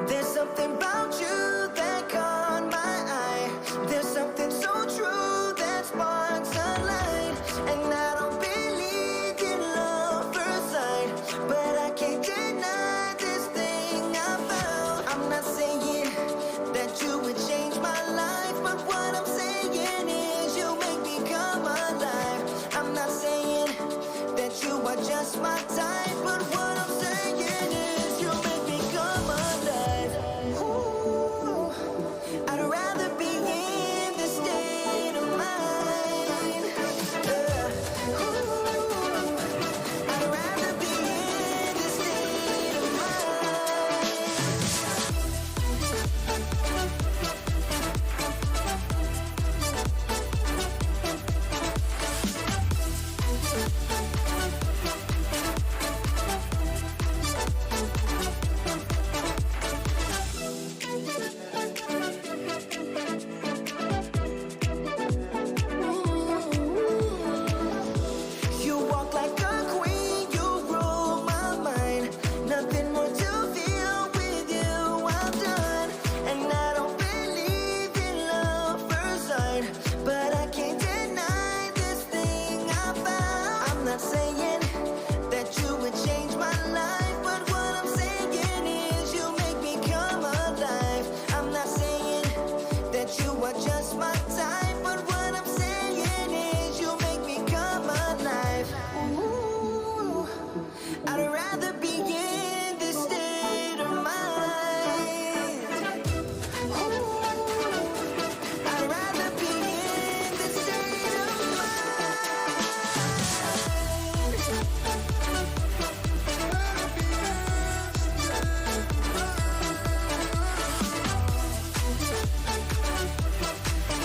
There's something about you that caught my eye. There's something so true that sparks a light. And I don't believe in love first sight, but I can't deny this thing I found. I'm not saying that you would change my life, but what I'm saying is you make me come alive. I'm not saying that you are just my type, but what I'm saying is you make me come alive. Ooh, I'd rather be in this state of mind. Ooh, I'd rather be in this state of You walk like a queen, you rule my mind. Nothing more to feel with you, I'm done. And I don't believe in love first sight, but I can't deny this thing I found. I'm not saying that you would change my life, but what I'm saying is you make me come alive. I'm not saying that you are just my type, but what I'm saying is you make me come alive. Ooh, I'd rather be in this state of mind. Ooh, I'd rather be in this state of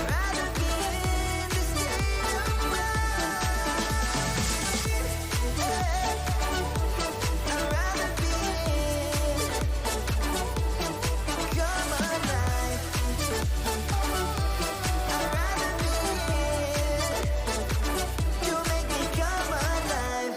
Rather be in this state of I'd rather be in, come alive. I'd rather be in, you make me come alive.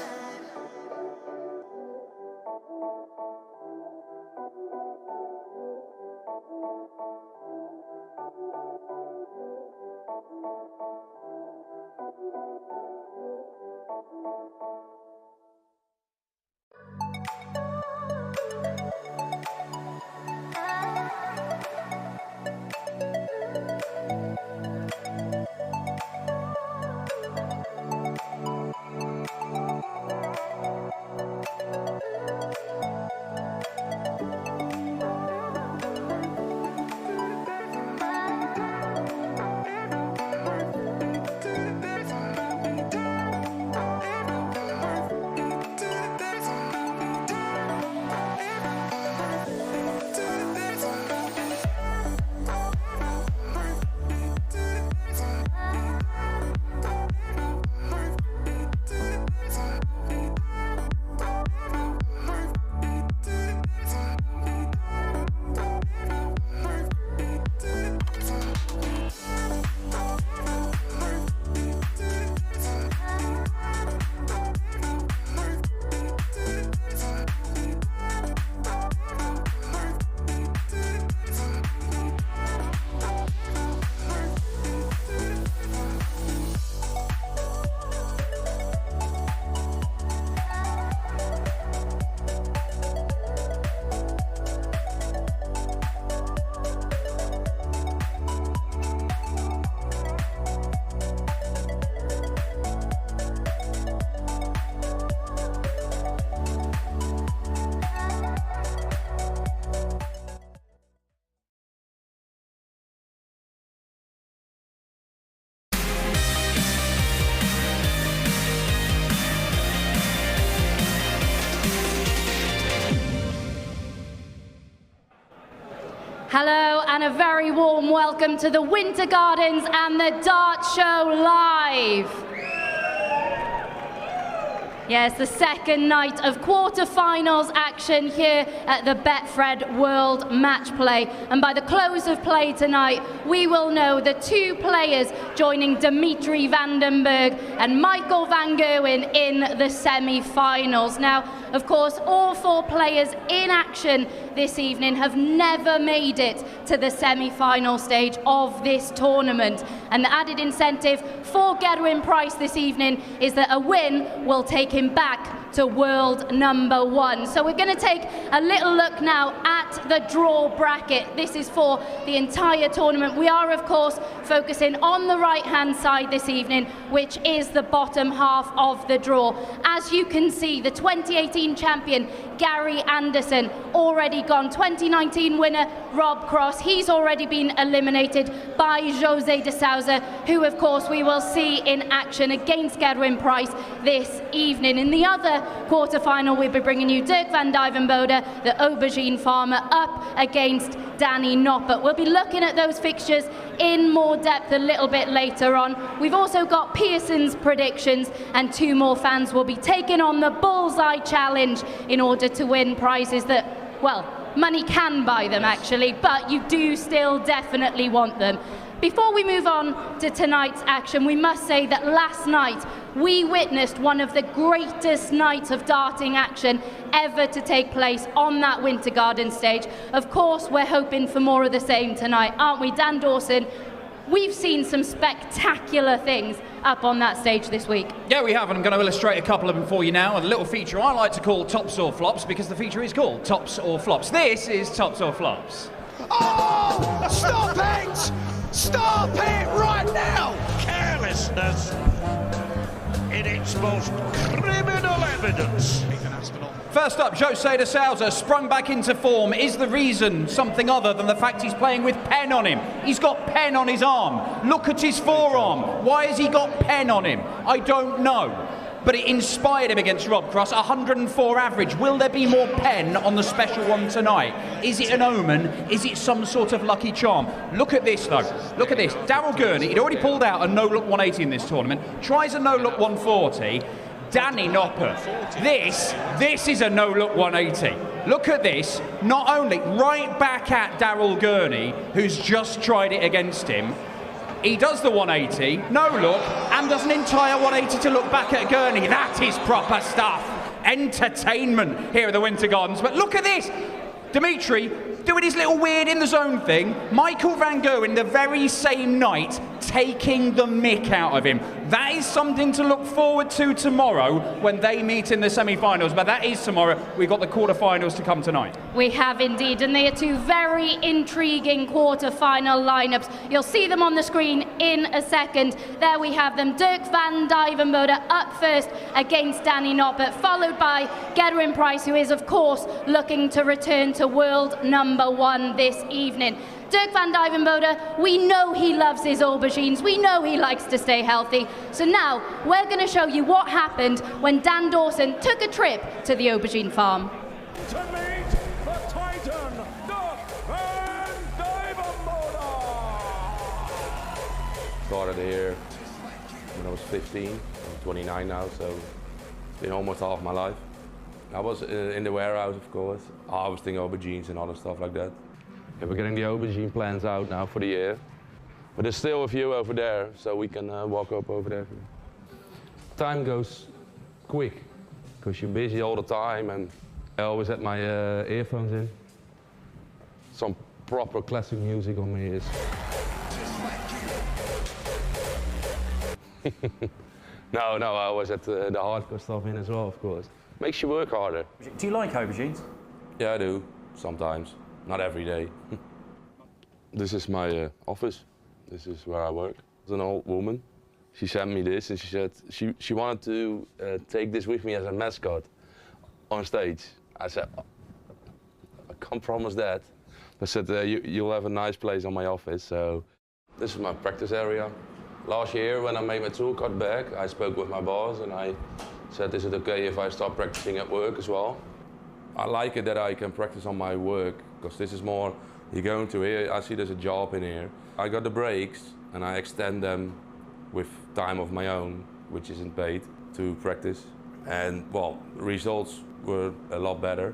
Hello and a very warm welcome to the Winter Gardens and the Dart Show Live. Yes, the second night of quarter-finals at action here at the Betfred World Matchplay. And by the close of play tonight, we will know the two players joining Dimitri van den Bergh and Michael van Gerwen in the semi-finals. Now, of course, all four players in action this evening have never made it to the semi-final stage of this tournament. And the added incentive for Gerwyn Price this evening is that a win will take him back to world number one. So we're going to take a little look now at the draw bracket. This is for the entire tournament. We are, of course, focusing on the right-hand side this evening, which is the bottom half of the draw. As you can see, the 2018 champion, Gary Anderson, already gone. 2019 winner, Rob Cross, he's already been eliminated by José de Sousa, who, of course, we will see in action against Gerwyn Price this evening. In the other quarter-final, we'll be bringing you Dirk van Dijvenbode, the aubergine farmer, up against Danny Noppert. We'll be looking at those fixtures in more depth a little bit later on. We've also got Pearson's predictions, and two more fans will be taking on the Bullseye Challenge in order to win prizes that, well, money can buy them actually, but you do still definitely want them. Before we move on to tonight's action, we must say that last night we witnessed one of the greatest nights of darting action ever to take place on that Winter Gardens stage. Of course, we're hoping for more of the same tonight, aren't we, Dan Dawson? We've seen some spectacular things up on that stage this week. Yeah, we have, and I'm going to illustrate a couple of them for you now. A little feature I like to call Tops or Flops, because the feature is called Tops or Flops. This is Tops or Flops. Oh! Stop it! Stop it right now! Carelessness in its most criminal evidence. First up, José de Sousa sprung back into form. Is the reason something other than the fact he's playing with pen on him? He's got pen on his arm. Look at his forearm. Why has he got pen on him? I don't know. But it inspired him against Rob Cross. 104 average. Will there be more pen on the special one tonight? Is it an omen? Is it some sort of lucky charm? Look at this, though. Look at this. Daryl Gurney, he'd already pulled out a no-look 180 in this tournament. Tries a no-look 140. Danny Noppert. This is a no-look 180. Look at this. Not only right back at Daryl Gurney, who's just tried it against him. He does the 180, no look, and does an entire 180 to look back at Gurney. That is proper stuff. Entertainment here at the Winter Gardens. But look at this. Dimitri doing his little weird in the zone thing. Michael van Gerwen the very same night taking the mick out of him. That is something to look forward to tomorrow when they meet in the semi-finals. But that is tomorrow. We've got the quarter-finals to come tonight. We have indeed, and they are two very intriguing quarter-final lineups. You'll see them on the screen in a second. There we have them. Dirk van Dijvenbode up first against Danny Noppert, followed by Gerwyn Price, who is, of course, looking to return to world number one this evening. Dirk van Dijvenbode, we know he loves his aubergines, we know he likes to stay healthy. So now we're going to show you what happened when Dan Dawson took a trip to the aubergine farm. To meet the Titan, Dirk van Dijvenbode! Started here when I was 15. I'm 29 now, so it's been almost half my life. I was in the warehouse, of course, harvesting aubergines and other stuff like that. Yeah, we're getting the aubergine plants out now for the year. But there's still a few over there, so we can walk up over there. Time goes quick, because you're busy all the time, and I always had my earphones in. Some proper classic music on my ears. No, I always had the hardcore stuff in as well, of course. Makes you work harder. Do you like aubergines? Yeah, I do, sometimes. Not every day. This is my office. This is where I work. It's an old woman. She sent me this and she said she wanted to take this with me as a mascot on stage. I said, oh, I can't promise that. I said, you'll have a nice place on my office. So this is my practice area. Last year when I made my tool cart back, I spoke with my boss and I said, is it okay if I start practicing at work as well? I like it that I can practice on my work, because this is more, you go into here, I see there's a job in here. I got the breaks and I extend them with time of my own, which isn't paid, to practice. And well, results were a lot better.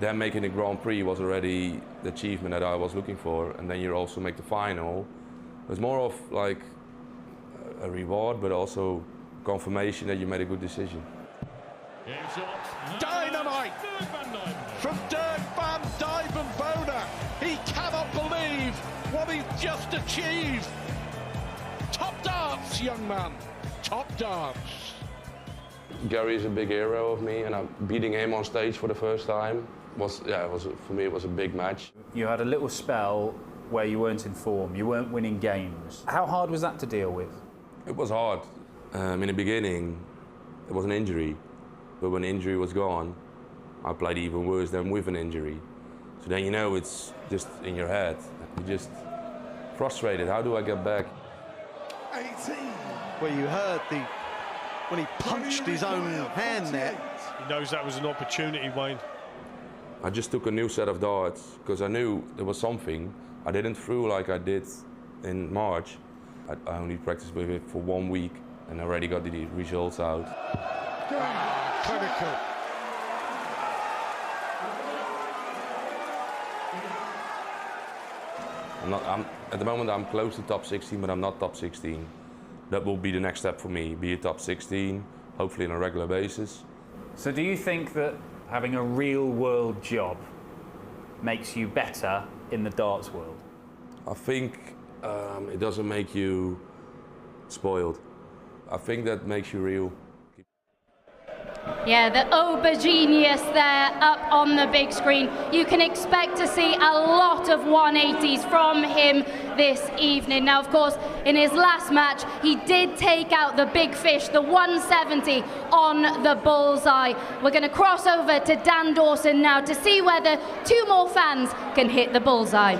then making the Grand Prix was already the achievement that I was looking for, and then you also make the final. It was more of like a reward, but also confirmation that you made a good decision. Dynamite from Dirk van Dijvenbode. He cannot believe what he's just achieved. Top dance, young man. Top dance. Gary is a big hero of me, and beating him on stage for the first time for me it was a big match. You had a little spell where you weren't in form, you weren't winning games. How hard was that to deal with? It was hard. In the beginning, it was an injury, but when the injury was gone, I played even worse than with an injury. So then you know it's just in your head. You're just frustrated. How do I get back? 18. Well, you heard when he punched his own hand there. He knows that was an opportunity, Wayne. I just took a new set of darts because I knew there was something. I didn't throw like I did in March. I only practiced with it for 1 week and already got the results out. Clinical. At the moment I'm close to top 16, but I'm not top 16. That will be the next step for me, be a top 16, hopefully on a regular basis. So do you think that having a real world job makes you better in the darts world? I think it doesn't make you spoiled. I think that makes you real. Yeah, the aubergine there up on the big screen. You can expect to see a lot of 180s from him this evening. Now, of course, in his last match, he did take out the big fish, the 170 on the Bullseye. We're going to cross over to Dan Dawson now to see whether 2 more fans can hit the Bullseye.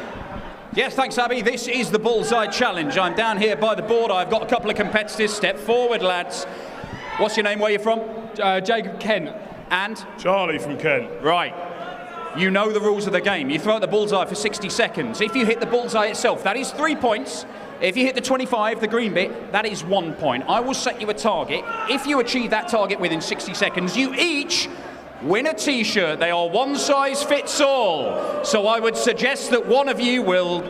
Yes, thanks, Abby. This is the Bullseye Challenge. I'm down here by the board. I've got a couple of competitors. Step forward, lads. What's your name? Where are you from? Jacob Kent. And? Charlie from Kent. Right. You know the rules of the game. You throw at the bullseye for 60 seconds. If you hit the bullseye itself, that is 3 points. If you hit the 25, the green bit, that is 1 point. I will set you a target. If you achieve that target within 60 seconds, you each win a t-shirt. They are one size fits all. So I would suggest that one of you will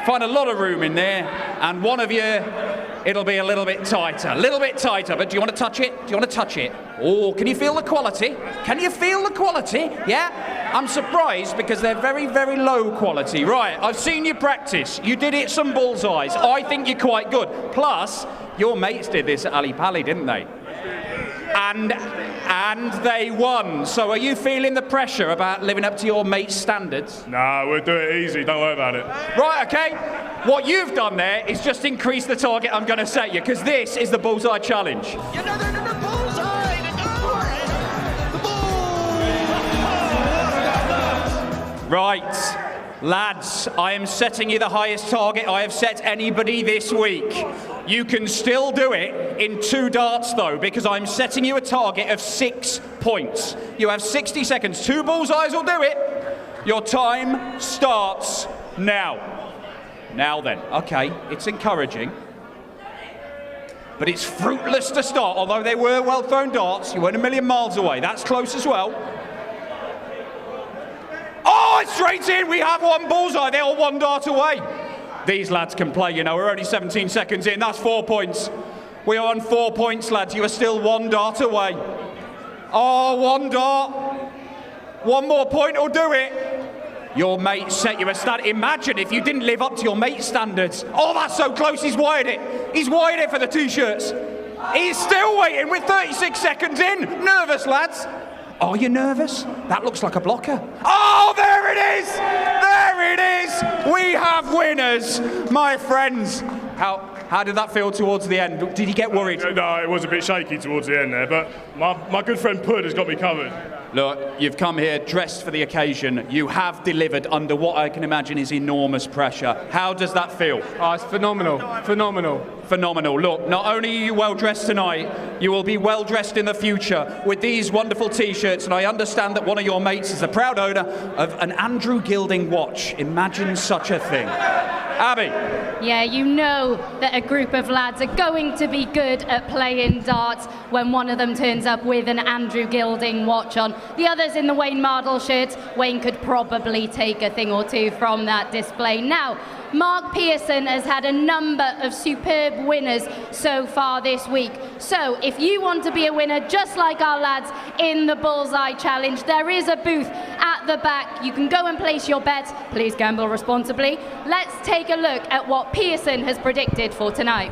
find a lot of room in there, and one of you, it'll be a little bit tighter, but do you want to touch it? Do you want to touch it? Oh, can you feel the quality? Can you feel the quality? Yeah? I'm surprised because they're very, very low quality. Right, I've seen you practice. You did hit some bullseyes. I think you're quite good. Plus, your mates did this at Ali Pali, didn't they? And they won. So are you feeling the pressure about living up to your mates' standards? Nah, we'll do it easy, don't worry about it. Right, okay. What you've done there is just increase the target I'm going to set you, because this is the Bullseye Challenge. You know, the bullseye. The Right. Lads, I am setting you the highest target I have set anybody this week. You can still do it in 2 darts though, because I'm setting you a target of 6 points. You have 60 seconds. 2 bullseyes will do it. Your time starts now. Now then, okay, it's encouraging. But it's fruitless to start, although they were well thrown darts. You weren't a million miles away. That's close as well. Oh, it's straight in. We have 1 bullseye. They're all 1 dart away. These lads can play, you know. We're only 17 seconds in. That's 4 points. We are on 4 points, lads. You are still 1 dart away. Oh, 1 dart. 1 more point will do it. Your mate set you a standard. Imagine if you didn't live up to your mate's standards. Oh, that's so close. He's wired it. He's wired it for the T-shirts. He's still waiting with 36 seconds in. Nervous, lads. Are you nervous? That looks like a blocker. Oh, there it is! There it is! We have winners, my friends. How did that feel towards the end? Did you get worried? No, it was a bit shaky towards the end there, but my good friend Pud has got me covered. Look, you've come here dressed for the occasion. You have delivered under what I can imagine is enormous pressure. How does that feel? Oh, it's phenomenal. Phenomenal. Phenomenal. Look, not only are you well dressed tonight, you will be well dressed in the future with these wonderful T-shirts, and I understand that one of your mates is the proud owner of an Andrew Gilding watch. Imagine such a thing. Abby. Yeah, you know that a group of lads are going to be good at playing darts when one of them turns up with an Andrew Gilding watch on. The others in the Wayne Mardle shirts, Wayne could probably take a thing or two from that display. Now, Mark Pearson has had a number of superb winners so far this week. So if you want to be a winner, just like our lads in the Bullseye Challenge, there is a booth at the back. You can go and place your bets. Please gamble responsibly. Let's take a look at what Pearson has predicted for tonight.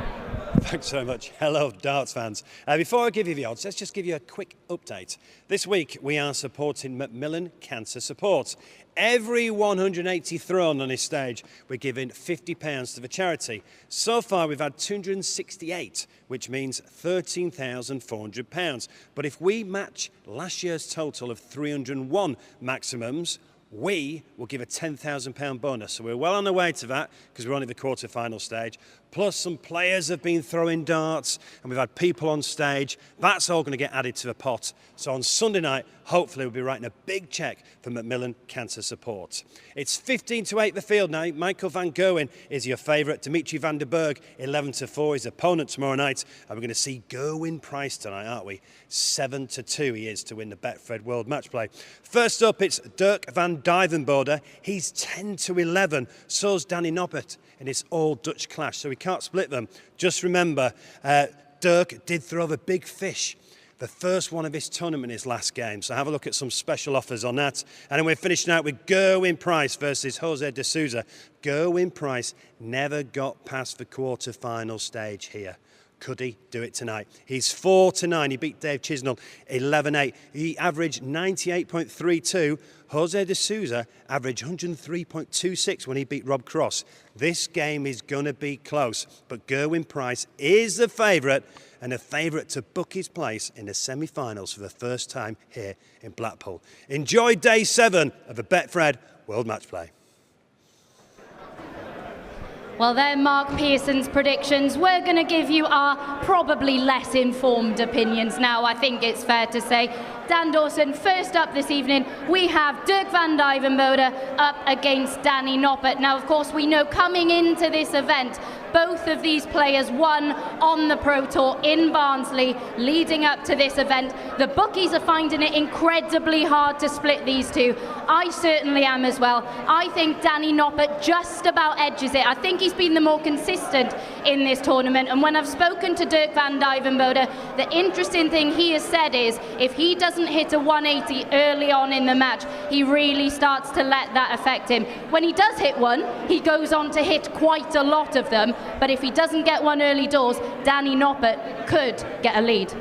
Thanks so much. Hello, darts fans. Before I give you the odds, let's just give you a quick update. This week, we are supporting Macmillan Cancer Support. Every 180 thrown on this stage, we're giving £50 to the charity. So far, we've had 268, which means £13,400. But if we match last year's total of 301 maximums, we will give a £10,000 bonus. So we're well on the way to that because we're only the quarter-final stage. Plus some players have been throwing darts and we've had people on stage. That's all going to get added to the pot. So on Sunday night, hopefully we'll be writing a big cheque for Macmillan Cancer Support. It's 15-8 the field now. Michael van Gerwen is your favourite. Dimitri van der Berg, 11-4, his opponent tomorrow night. And we're going to see Gerwin Price tonight, aren't we? 7-2 he is to win the Betfred World Matchplay. First up, it's Dirk van Duivenbode. He's 10-11. So's Danny Noppert in this all-Dutch clash, so we can't split them. Just remember, Dirk did throw the big fish, the first one of his tournament in his last game. So have a look at some special offers on that. And then we're finishing out with Gerwin Price versus Jose de Souza. Gerwin Price never got past the quarter-final stage here. Could he do it tonight? He's 4-9. He beat Dave Chisnell 11-8. He averaged 98.32. Jose de Souza averaged 103.26 when he beat Rob Cross. This game is going to be close, but Gerwin Price is the favourite and a favourite to book his place in the semi-finals for the first time here in Blackpool. Enjoy day 7 of the Betfred World Matchplay. Well, they're Mark Pearson's predictions. We're going to give you our probably less informed opinions now, I think it's fair to say. Dan Dawson, first up this evening, we have Dirk van Duivenbode up against Danny Noppert. Now, of course, we know coming into this event, both of these players won on the Pro Tour in Barnsley leading up to this event. The bookies are finding it incredibly hard to split these two. I certainly am as well. I think Danny Noppert just about edges it. I think he's been the more consistent in this tournament. And when I've spoken to Dirk van Duivenbode, the interesting thing he has said is if he doesn't hit a 180 early on in the match, he really starts to let that affect him. When he does hit one, he goes on to hit quite a lot of them. But if he doesn't get one early doors, Danny Noppert could get a lead.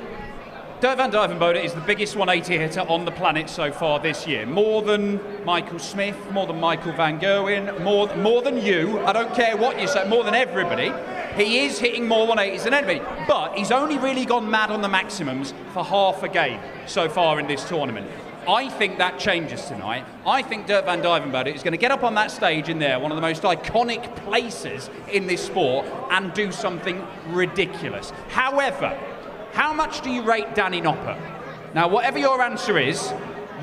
Dirk van Duivenbode is the biggest 180 hitter on the planet so far this year. More than Michael Smith, more than Michael van Gerwen, more than you. I don't care what you say, more than everybody. He is hitting more 180s than anybody. But he's only really gone mad on the maximums for half a game so far in this tournament. I think that changes tonight. I think Dirk van Duivenbode is going to get up on that stage in there, one of the most iconic places in this sport, and do something ridiculous. However, how much do you rate Danny Noppert? Now, whatever your answer is,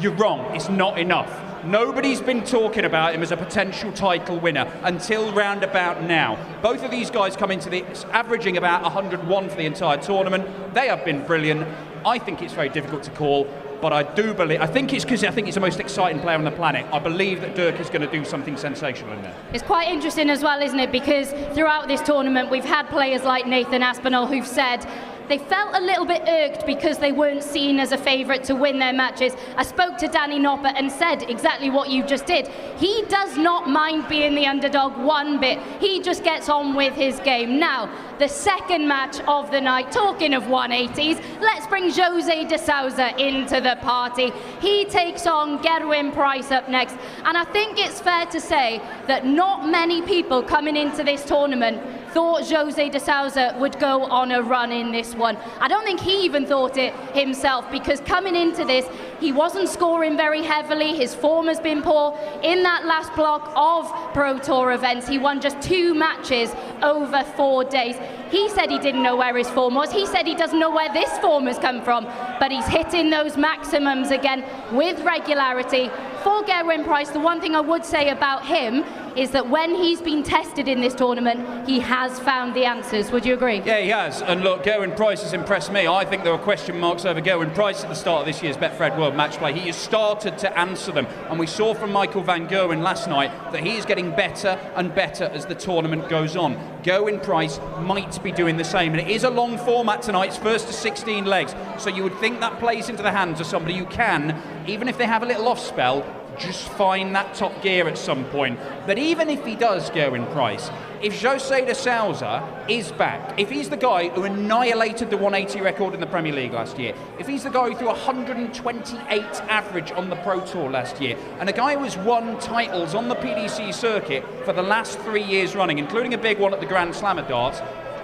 you're wrong. It's not enough. Nobody's been talking about him as a potential title winner until round about now. Both of these guys come into this averaging about 101 for the entire tournament. They have been brilliant. I think it's very difficult to call. But I do believe, I think it's because I think he's the most exciting player on the planet. I believe that Dirk is going to do something sensational in there. It's quite interesting as well, isn't it? Because throughout this tournament, we've had players like Nathan Aspinall who've said they felt a little bit irked because they weren't seen as a favourite to win their matches. I spoke to Danny Noppert and said exactly what you just did. He does not mind being the underdog one bit. He just gets on with his game. Now, the second match of the night, talking of 180s, let's bring Jose de Souza into the party. He takes on Gerwin Price up next. And I think it's fair to say that not many people coming into this tournament thought Jose de Souza would go on a run in this one. I don't think he even thought it himself, because coming into this, he wasn't scoring very heavily. His form has been poor. In that last block of Pro Tour events, he won just 2 matches over 4 days. He said he didn't know where his form was. He said he doesn't know where this form has come from, but he's hitting those maximums again with regularity. For Gerwin Price, the one thing I would say about him, is that when he's been tested in this tournament, he has found the answers. Would you agree? Yeah, he has. And look, Gerwyn Price has impressed me. I think there were question marks over Gerwyn Price at the start of this year's Betfred World Matchplay. He has started to answer them. And we saw from Michael van Gerwen last night that he is getting better and better as the tournament goes on. Gerwyn Price might be doing the same. And it is a long format tonight. It's first to 16 legs. So you would think that plays into the hands of somebody who can, even if they have a little off spell, just find that top gear at some point. But even if he does, Gerwyn Price, if Jose de Sousa is back, if he's the guy who annihilated the 180 record in the Premier League last year, if he's the guy who threw 128 average on the Pro Tour last year, and a guy who has won titles on the PDC circuit for the last 3 years running, including a big one at the Grand Slam at darts,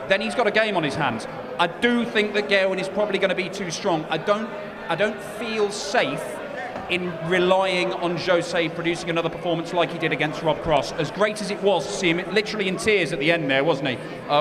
then he's got a game on his hands. I do think that Gerwyn is probably going to be too strong. I don't feel safe in relying on Jose producing another performance like he did against Rob Cross. As great as it was to see him literally in tears at the end there, wasn't he,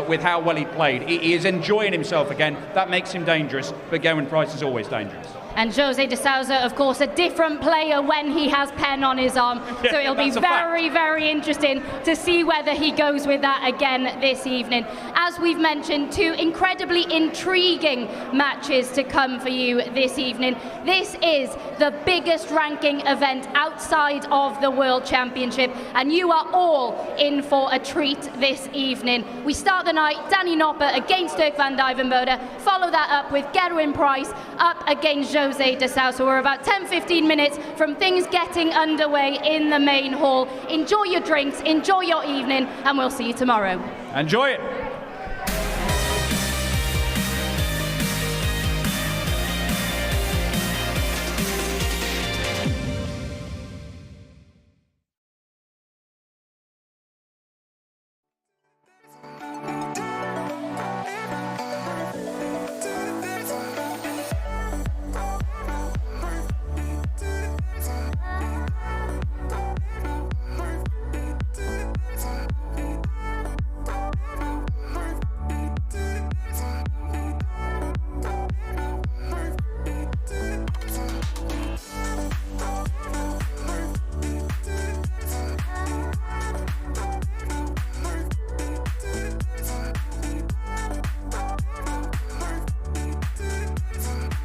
with how well he played. He is enjoying himself again. That makes him dangerous, but Gerwyn Price is always dangerous. And Jose de Sousa, of course, a different player when he has pen on his arm. So it'll be very, very interesting to see whether he goes with that again this evening. As we've mentioned, 2 incredibly intriguing matches to come for you this evening. This is the biggest ranking event outside of the World Championship, and you are all in for a treat this evening. We start the night, Danny Nopper against Dirk van Dijvenbode. Follow that up with Gerwyn Price up against Jose de Sousa. We're about 10-15 minutes from things getting underway in the main hall. Enjoy your drinks, enjoy your evening, and we'll see you tomorrow. Enjoy it.